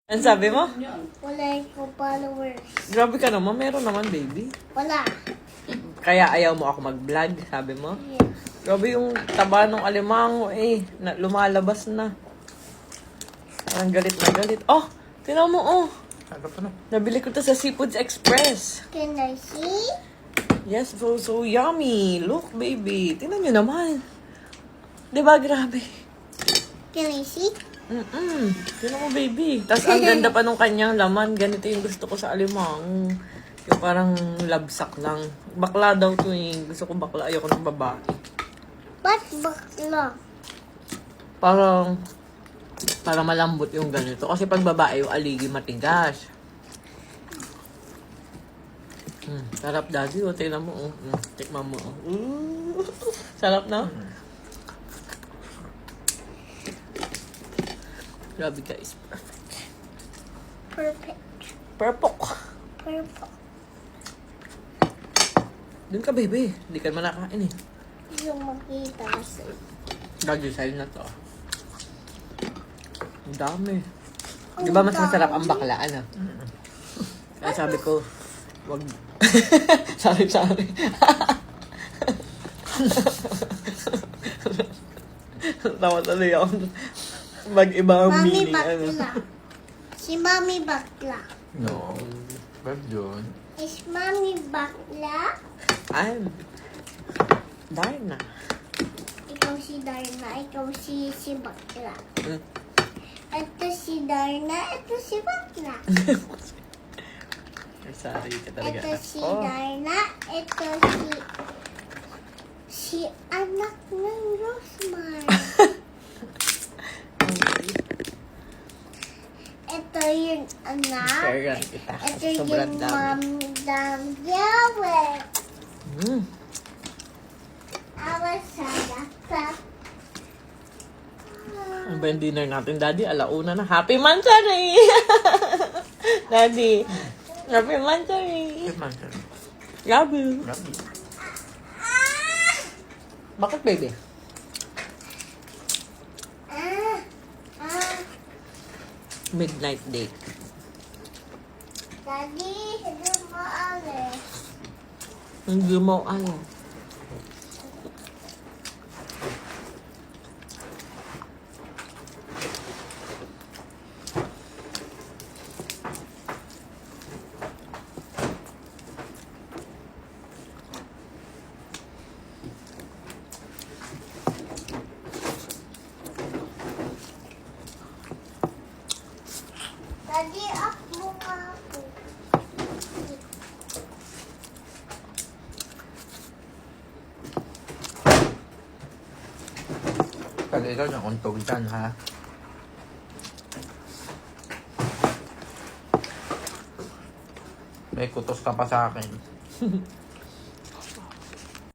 Ano sabi mo? Wala ko followers. Grabe ka naman, meron naman, baby. Wala. Kaya ayaw mo ako mag-vlog, sabi mo? Yes. Grabe yung taba ng alimango lumalabas na. Parang galit na galit. Oh, tinan mo oh. Ano pa na? Nabili ko to sa Seafoods Express. Can I see? Yes, so yummy. Look, baby. Tingnan nyo naman. Diba, grabe? Can I see? Tingnan mo, baby. Tapos ang ganda pa nung kanyang laman. Ganito yung gusto ko sa alimango. Yung parang labsak lang. Bakla daw to eh. Gusto ko bakla. Ayoko ng babae. Ba't bakla? Para malambot yung ganito. Kasi pag babae, yung aligi matigas. Sarap, daddy. O, tingnan mo. Tikman mo. Sarap na? Grabe guys. Perfect. Perfect. Perfect. Dun ka, baby. Hindi ka naman nakain eh. Yung makita kasi. Daddy, sa'yo na to. Ang dami. Di ba mas masarap ang baklaan ah? Kaya sabi ko, wag. sorry. Tawa tuloy ako. Mag-iba ang Mami meaning. bakla. Si Mami bakla. No. Wag yun. Is Mami bakla? I'm Darna. Ikaw si Darna. Ikaw si bakla. Mm. Ito si Darna. Ito si bakla. Sorry ka talaga. Ito si Darna. Ito si anak ng Rosmar. Ito yung anak. Kaya kita. Ito Sobrang yung dami. mamdam yawe. Mm. Awas sa laptop. Ano ba yung dinner natin, Daddy? Alauna na. Happy Mansari! Daddy, Happy Mansari! Love you. Bakit, baby? Midnight date. Daddy, hindi mo alis. Hindi mo alam. Daddy, up mo nga ako. Pag ikaw na untog dyan, ha? May kutos ka pa sa akin.